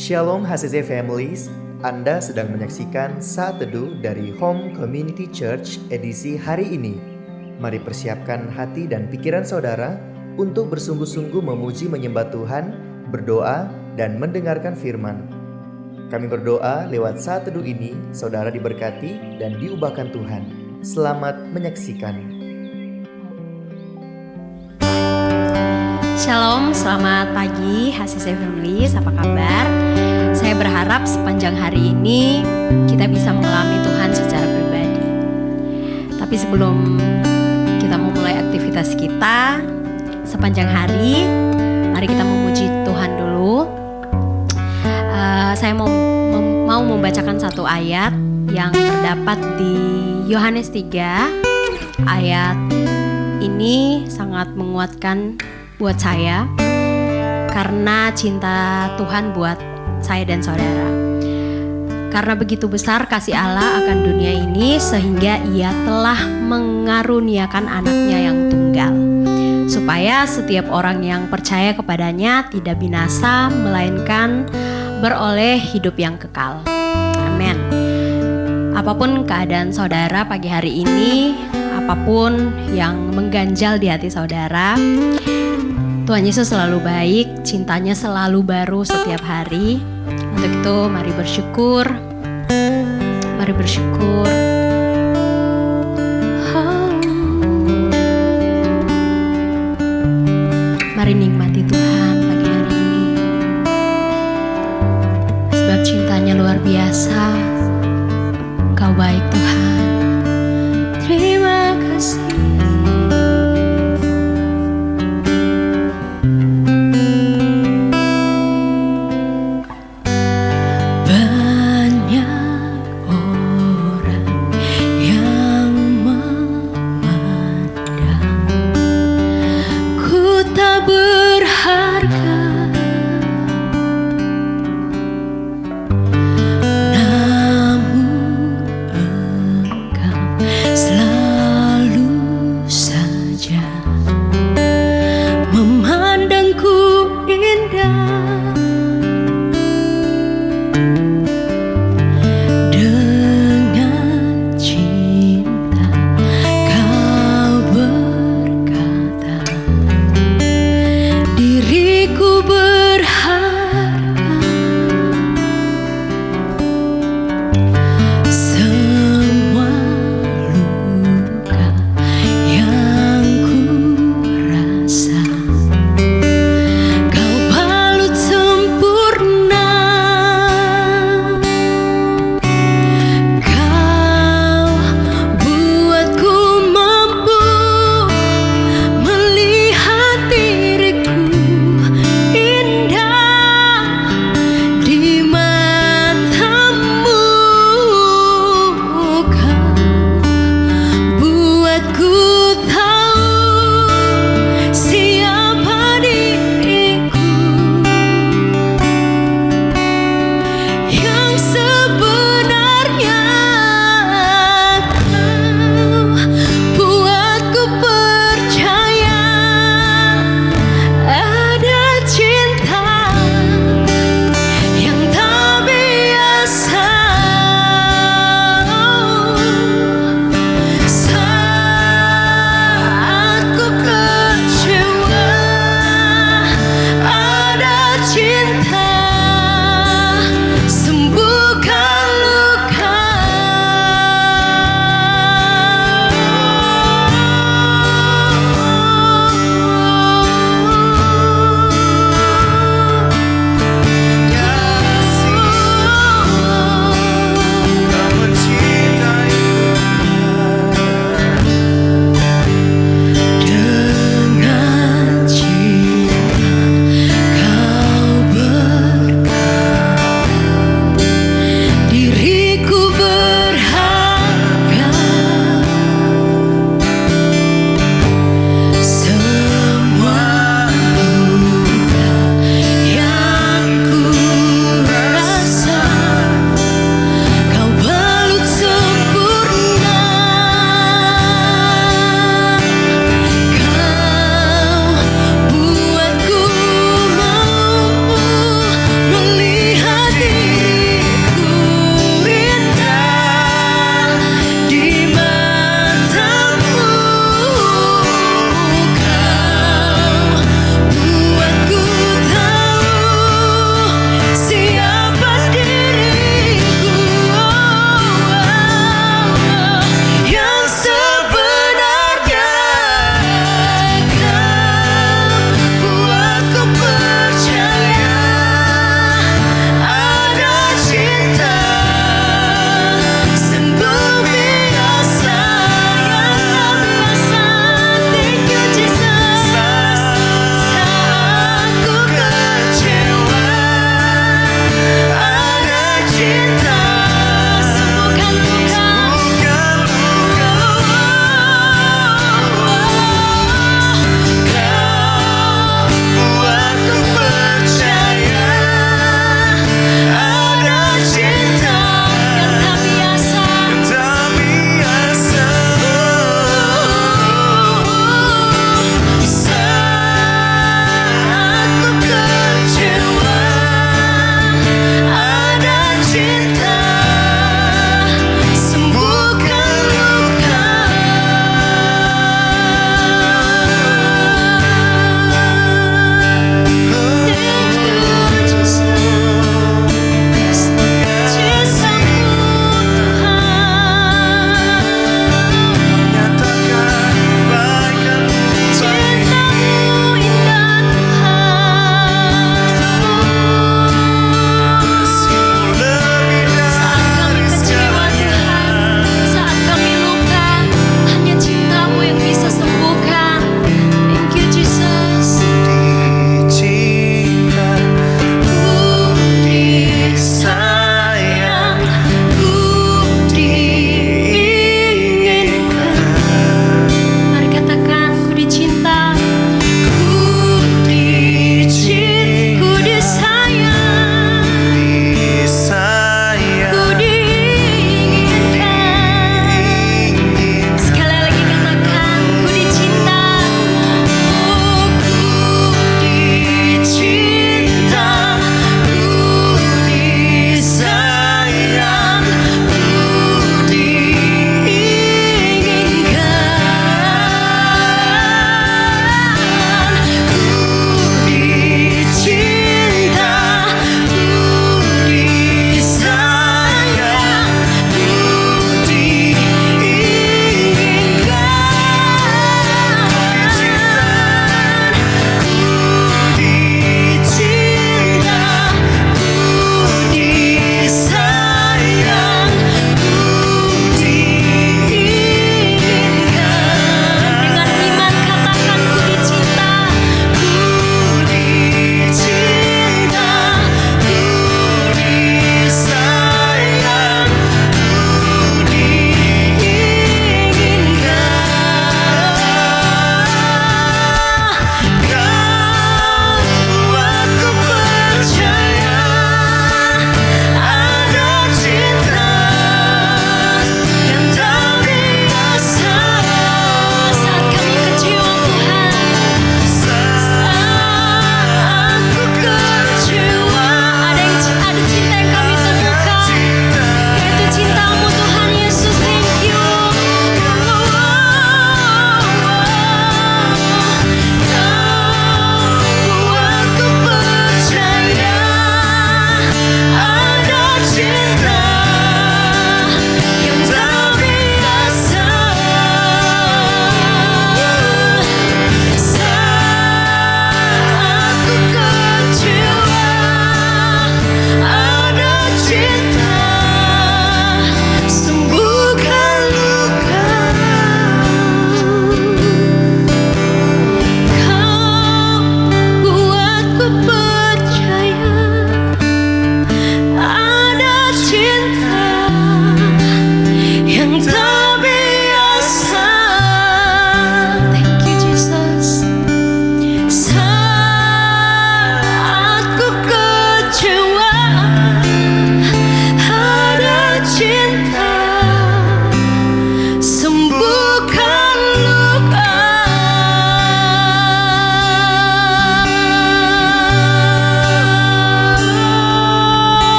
Shalom HCC Families, Anda sedang menyaksikan Saat Teduh dari Home Community Church edisi hari ini. Mari persiapkan hati dan pikiran saudara untuk bersungguh-sungguh memuji menyembah Tuhan, berdoa, dan mendengarkan firman. Kami berdoa lewat Saat Teduh ini, saudara diberkati dan diubahkan Tuhan. Selamat menyaksikan. Shalom, selamat pagi HCC Families, apa kabar? Saya berharap sepanjang hari ini kita bisa mengalami Tuhan secara pribadi. Tapi sebelum kita memulai aktivitas kita sepanjang hari, mari kita memuji Tuhan dulu. Saya mau membacakan satu ayat yang terdapat di Yohanes 3. Ayat ini sangat menguatkan buat saya karena cinta Tuhan buat saya dan saudara. Karena begitu besar kasih Allah akan dunia ini sehingga Ia telah mengaruniakan anaknya yang tunggal, supaya setiap orang yang percaya kepadanya tidak binasa melainkan beroleh hidup yang kekal. Amin. Apapun keadaan saudara pagi hari ini, apapun yang mengganjal di hati saudara, Tuhan Yesus selalu baik, cintanya selalu baru setiap hari. Untuk itu mari bersyukur. Mari bersyukur. Mari nikmati Tuhan pagi hari ini. Sebab cintanya luar biasa. Engkau baik Tuhan. Terima kasih.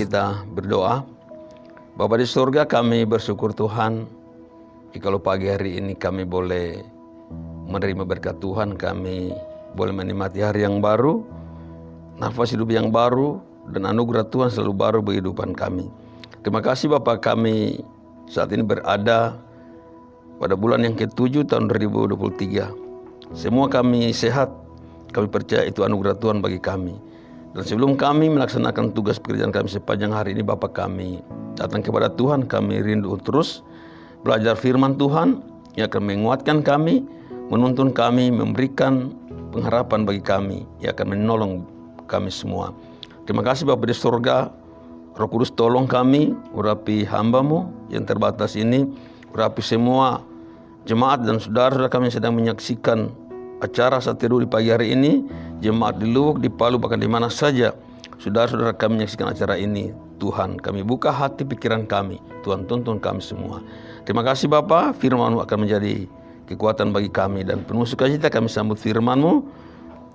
kita berdoa. Bapa di surga, kami bersyukur Tuhan, jikalau pagi hari ini kami boleh menerima berkat Tuhan, kami boleh menikmati hari yang baru, nafas hidup yang baru, dan anugerah Tuhan selalu baru bagi kehidupan kami. Terima kasih Bapa, kami saat ini berada pada bulan yang ke-7 tahun 2023. Semua kami sehat, kami percaya itu anugerah Tuhan bagi kami. Dan sebelum kami melaksanakan tugas pekerjaan kami sepanjang hari ini, Bapa, kami datang kepada Tuhan, kami rindu terus belajar firman Tuhan yang akan menguatkan kami, menuntun kami, memberikan pengharapan bagi kami, yang akan menolong kami semua. Terima kasih Bapa di surga, Roh Kudus tolong kami, urapi hamba-Mu yang terbatas ini, urapi semua jemaat dan saudara-saudara kami yang sedang menyaksikan acara Saat Teduh di pagi hari ini, jemaat di Luwuk, di Palu, bahkan di mana saja saudara-saudara kami menyaksikan acara ini. Tuhan, kami buka hati pikiran kami, Tuhan tuntun kami semua. Terima kasih Bapa, firman-Mu akan menjadi kekuatan bagi kami, dan penuh sukacita kami sambut firman-Mu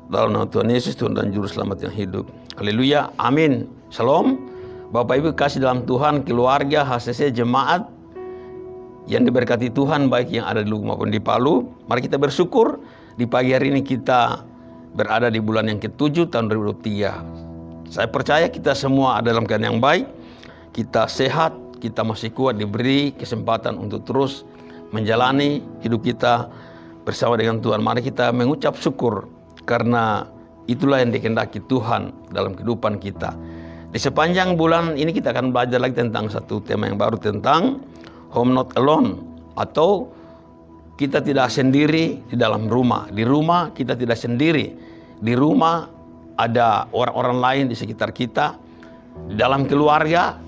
dalam nama Tuhan Yesus, Tuhan dan Juru Selamat yang hidup. Haleluya, amin. Shalom. Bapak Ibu kasih dalam Tuhan, keluarga HCC jemaat yang diberkati Tuhan, baik yang ada di Luwuk maupun di Palu. Mari kita bersyukur di pagi hari ini kita berada di bulan yang ke-7 tahun 2023. Saya percaya kita semua ada dalam keadaan yang baik, kita sehat, kita masih kuat, diberi kesempatan untuk terus menjalani hidup kita bersama dengan Tuhan. Mari kita mengucap syukur, karena itulah yang dikehendaki Tuhan dalam kehidupan kita. Di sepanjang bulan ini kita akan belajar lagi tentang satu tema yang baru, tentang home not alone, atau kita tidak sendiri di dalam rumah. Di rumah kita tidak sendiri. Di rumah ada orang-orang lain di sekitar kita. Di dalam keluarga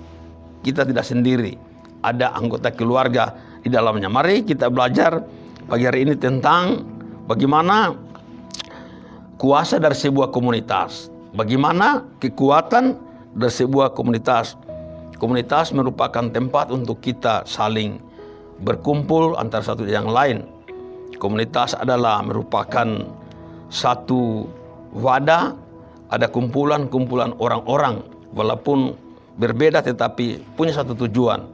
kita tidak sendiri. Ada anggota keluarga di dalamnya. Mari kita belajar pagi hari ini tentang bagaimana kuasa dari sebuah komunitas. Bagaimana kekuatan dari sebuah komunitas. Komunitas merupakan tempat untuk kita saling berkumpul antara satu yang lain. Komunitas adalah merupakan satu wadah, ada kumpulan-kumpulan orang-orang, walaupun berbeda tetapi punya satu tujuan,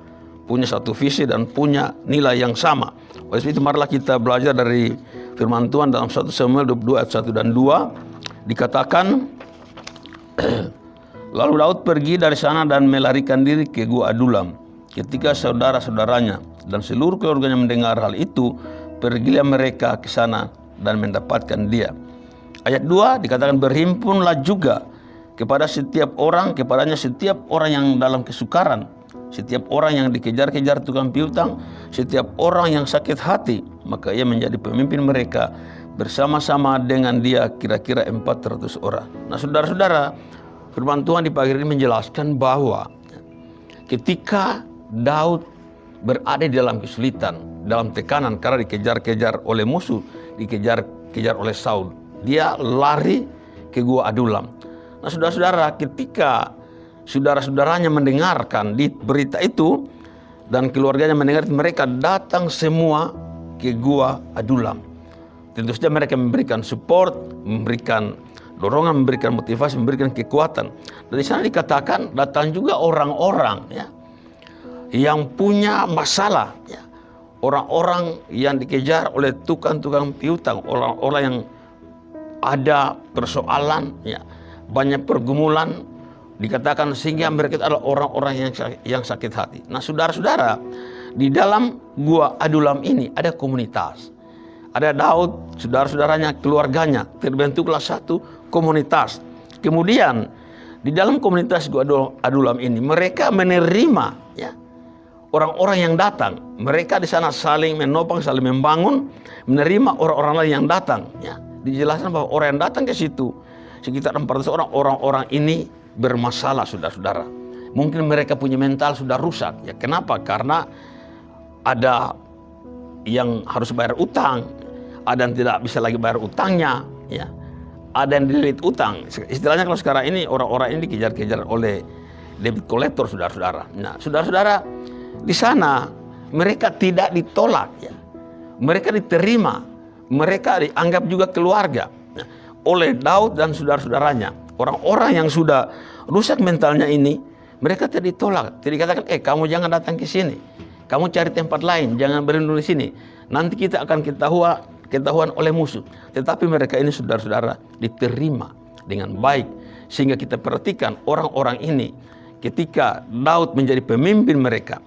punya satu visi, dan punya nilai yang sama. Oleh sebab itu marilah kita belajar dari firman Tuhan dalam 1 Samuel 22 ayat 1 dan 2. Dikatakan, lalu Daud pergi dari sana dan melarikan diri ke Gua Adulam. Ketika saudara-saudaranya dan seluruh keluarganya mendengar hal itu, pergilah mereka ke sana dan mendapatkan dia. Ayat 2 dikatakan, berhimpunlah juga kepadanya setiap orang yang dalam kesukaran, setiap orang yang dikejar-kejar tukang piutang, setiap orang yang sakit hati, maka ia menjadi pemimpin mereka bersama-sama dengan dia kira-kira 400 orang. Nah saudara-saudara, firman Tuhan di pagi ini menjelaskan bahwa ketika Daud berada di dalam kesulitan, dalam tekanan karena dikejar-kejar oleh musuh, dikejar-kejar oleh Saul, dia lari ke Gua Adulam. Nah saudara-saudara, ketika saudara-saudaranya mendengarkan di berita itu dan keluarganya mendengar, mereka datang semua ke Gua Adulam. Tentu saja mereka memberikan support, memberikan dorongan, memberikan motivasi, memberikan kekuatan. Dari sana dikatakan datang juga orang-orang yang punya masalah, orang-orang yang dikejar oleh tukang-tukang piutang, orang-orang yang ada persoalan, banyak pergumulan, dikatakan sehingga mereka adalah orang-orang yang sakit hati. Nah saudara-saudara, di dalam Gua Adulam ini ada komunitas. Ada Daud, saudara-saudaranya, keluarganya, terbentuklah satu komunitas. Kemudian di dalam komunitas Gua Adulam ini mereka menerima orang-orang yang datang. Mereka di sana saling menopang, saling membangun, menerima orang-orang lain yang datang. Dijelaskan bahwa orang yang datang ke situ sekitar 400 orang. Orang-orang ini bermasalah, saudara-saudara. Mungkin mereka punya mental sudah rusak. Kenapa? Karena ada yang harus bayar utang, ada yang tidak bisa lagi bayar utangnya, ada yang dililit utang. Istilahnya kalau sekarang ini orang-orang ini dikejar-kejar oleh debit collector, saudara-saudara. Nah, saudara-saudara, di sana mereka tidak ditolak, mereka diterima, mereka dianggap juga keluarga oleh Daud dan saudara-saudaranya. Orang-orang yang sudah rusak mentalnya ini, Mereka tidak ditolak, tidak dikatakan, kamu jangan datang ke sini, kamu cari tempat lain, jangan berlindung di sini. Nanti kita akan ketahuan oleh musuh. Tetapi mereka ini saudara-saudara diterima dengan baik. Sehingga kita perhatikan orang-orang ini ketika Daud menjadi pemimpin mereka.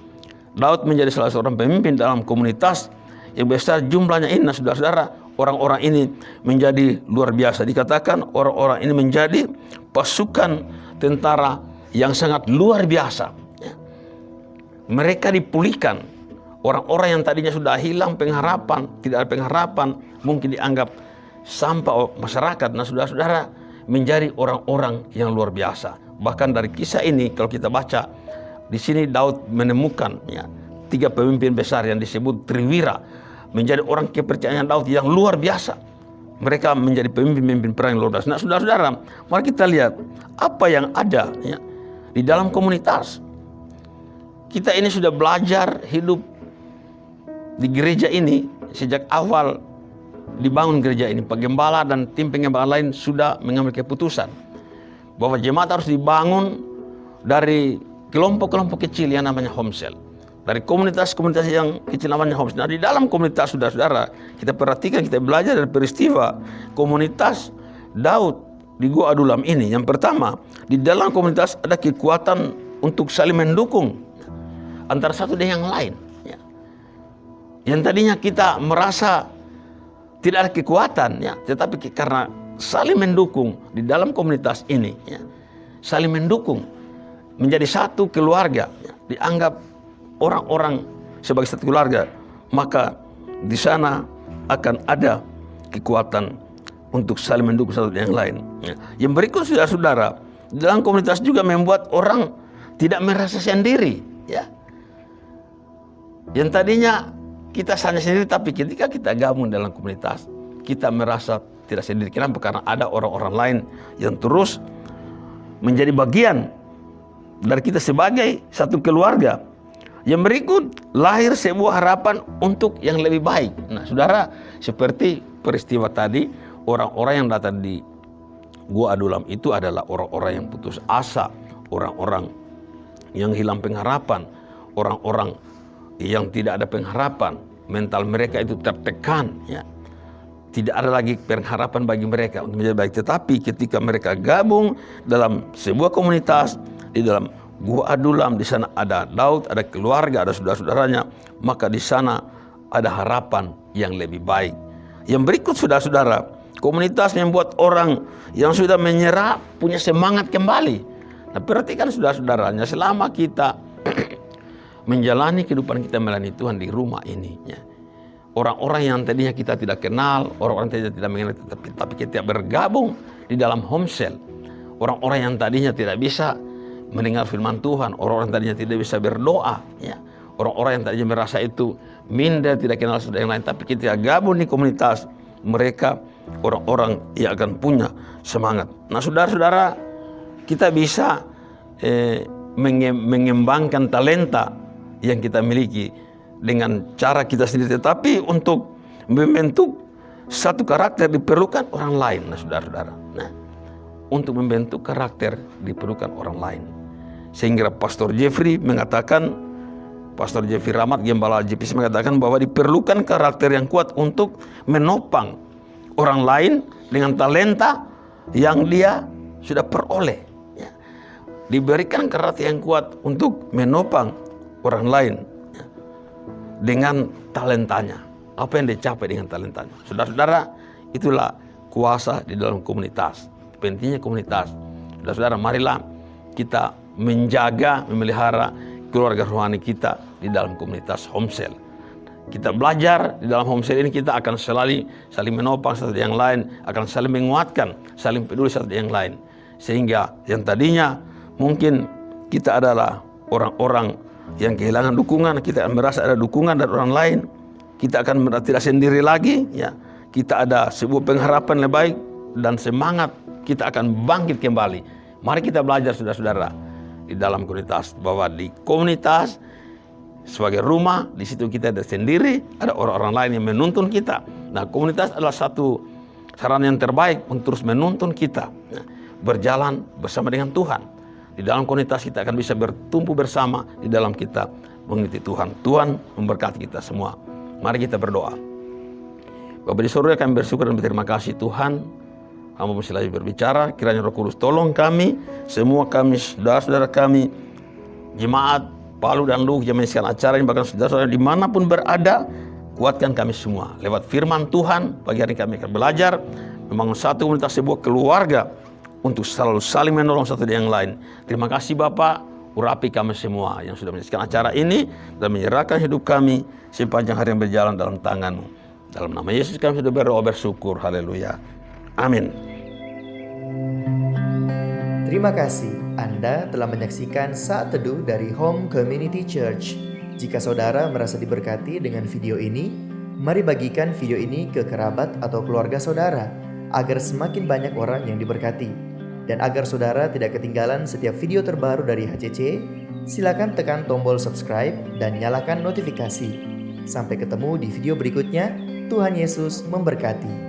Daud menjadi salah seorang pemimpin dalam komunitas yang besar jumlahnya ini. Nah, saudara-saudara, orang-orang ini menjadi luar biasa. Dikatakan orang-orang ini menjadi pasukan tentara yang sangat luar biasa. Mereka dipulihkan. Orang-orang yang tadinya sudah hilang pengharapan, tidak ada pengharapan, mungkin dianggap sampah masyarakat. Nah, saudara-saudara, menjadi orang-orang yang luar biasa. Bahkan dari kisah ini, kalau kita baca, di sini Daud menemukan 3 pemimpin besar yang disebut Triwira, menjadi orang kepercayaan Daud yang luar biasa. Mereka menjadi pemimpin perang yang luar biasa. Nah, saudara-saudara, mari kita lihat apa yang ada di dalam komunitas. Kita ini sudah belajar hidup di gereja ini sejak awal dibangun gereja ini. Pak Gembala dan tim pengembala lain sudah mengambil keputusan bahwa jemaat harus dibangun dari kelompok-kelompok kecil yang namanya homesel, dari komunitas-komunitas yang kecil namanya homesel. Nah, di dalam komunitas saudara-saudara, kita perhatikan, kita belajar dari peristiwa komunitas Daud di Gua Adulam ini. Yang pertama, di dalam komunitas ada kekuatan untuk saling mendukung antara satu dengan yang lain. Yang tadinya kita merasa tidak ada kekuatan, tetapi karena saling mendukung di dalam komunitas ini, saling mendukung menjadi satu keluarga, dianggap orang-orang sebagai satu keluarga, maka di sana akan ada kekuatan untuk saling mendukung satu dengan yang lain. Yang berikut, saudara-saudara, dalam komunitas juga membuat orang tidak merasa sendiri. Yang tadinya kita hanya sendiri, tapi ketika kita gabung dalam komunitas, kita merasa tidak sendiri. Kenapa? Karena ada orang-orang lain yang terus menjadi bagian dari kita sebagai satu keluarga. Yang berikut, lahir sebuah harapan untuk yang lebih baik. Nah, saudara, seperti peristiwa tadi, orang-orang yang datang di Gua Adulam itu adalah orang-orang yang putus asa, orang-orang yang hilang pengharapan, orang-orang yang tidak ada pengharapan. Mental mereka itu tertekan, tidak ada lagi pengharapan bagi mereka untuk menjadi baik. Tetapi ketika mereka gabung dalam sebuah komunitas, di dalam Gua Adulam, di sana ada Daud, ada keluarga, ada saudara-saudaranya, maka di sana ada harapan yang lebih baik. Yang berikut, saudara-saudara, komunitas membuat orang yang sudah menyerah punya semangat kembali. Nah, perhatikan saudara-saudaranya, selama kita menjalani kehidupan kita melayani Tuhan di rumah ini, orang-orang yang tadinya kita tidak kenal, orang-orang yang tidak mengenal, tapi kita bergabung di dalam homesel, orang-orang yang tadinya tidak bisa mendengar firman Tuhan, orang-orang yang tadinya tidak bisa berdoa, orang-orang yang tadinya merasa itu minder, tidak kenal satu yang lain, tapi kita gabung di komunitas, mereka orang-orang yang akan punya semangat. Nah, saudara-saudara, kita bisa mengembangkan talenta yang kita miliki dengan cara kita sendiri, tetapi untuk membentuk satu karakter diperlukan orang lain. Nah, saudara-saudara, untuk membentuk karakter diperlukan orang lain. Sehingga Pastor Jeffrey Ramat, Gembala JPC mengatakan bahwa diperlukan karakter yang kuat untuk menopang orang lain dengan talenta yang dia sudah peroleh. Diberikan karakter yang kuat untuk menopang orang lain dengan talentanya. Apa yang dicapai dengan talentanya. Saudara-saudara, itulah kuasa di dalam komunitas. Pentingnya komunitas. Saudara-saudara, marilah kita menjaga, memelihara keluarga rohani kita di dalam komunitas homesel. Kita belajar di dalam homesel ini, kita akan saling menopang satu yang lain, akan saling menguatkan, saling peduli satu yang lain. Sehingga yang tadinya mungkin kita adalah orang-orang yang kehilangan dukungan, kita akan merasa ada dukungan dari orang lain. Kita akan merasa tidak sendiri lagi, Kita ada sebuah pengharapan lebih baik dan semangat kita akan bangkit kembali. Mari kita belajar, saudara-saudara, di dalam komunitas, bahwa di komunitas sebagai rumah, di situ kita ada sendiri, ada orang-orang lain yang menuntun kita. Nah, komunitas adalah satu sarana yang terbaik untuk terus menuntun kita berjalan bersama dengan Tuhan. Di dalam komunitas kita akan bisa bertumpu bersama di dalam kita mengikuti Tuhan. Tuhan memberkati kita semua. Mari kita berdoa. Bapa di surga, kami bersyukur dan berterima kasih Tuhan. Hamba masih lagi berbicara, kiranya Roh Kudus tolong kami, semua kami, saudara-saudara kami, jemaat Palu dan Luhuk yang menyaksikan acara ini, bahkan saudara-saudara dimanapun berada, kuatkan kami semua. Lewat firman Tuhan, pagi hari kami akan belajar membangun satu komunitas, sebuah keluarga untuk selalu saling menolong satu dengan yang lain. Terima kasih Bapak, urapi kami semua yang sudah menyaksikan acara ini dan menyerahkan hidup kami sepanjang hari yang berjalan dalam tangan-Mu. Dalam nama Yesus kami sudah berdoa bersyukur. Haleluya. Amin. Terima kasih Anda telah menyaksikan Saat Teduh dari Home Community Church. Jika saudara merasa diberkati dengan video ini, mari bagikan video ini ke kerabat atau keluarga saudara, agar semakin banyak orang yang diberkati. Dan agar saudara tidak ketinggalan setiap video terbaru dari HCC, silakan tekan tombol subscribe dan nyalakan notifikasi. Sampai ketemu di video berikutnya. Tuhan Yesus memberkati.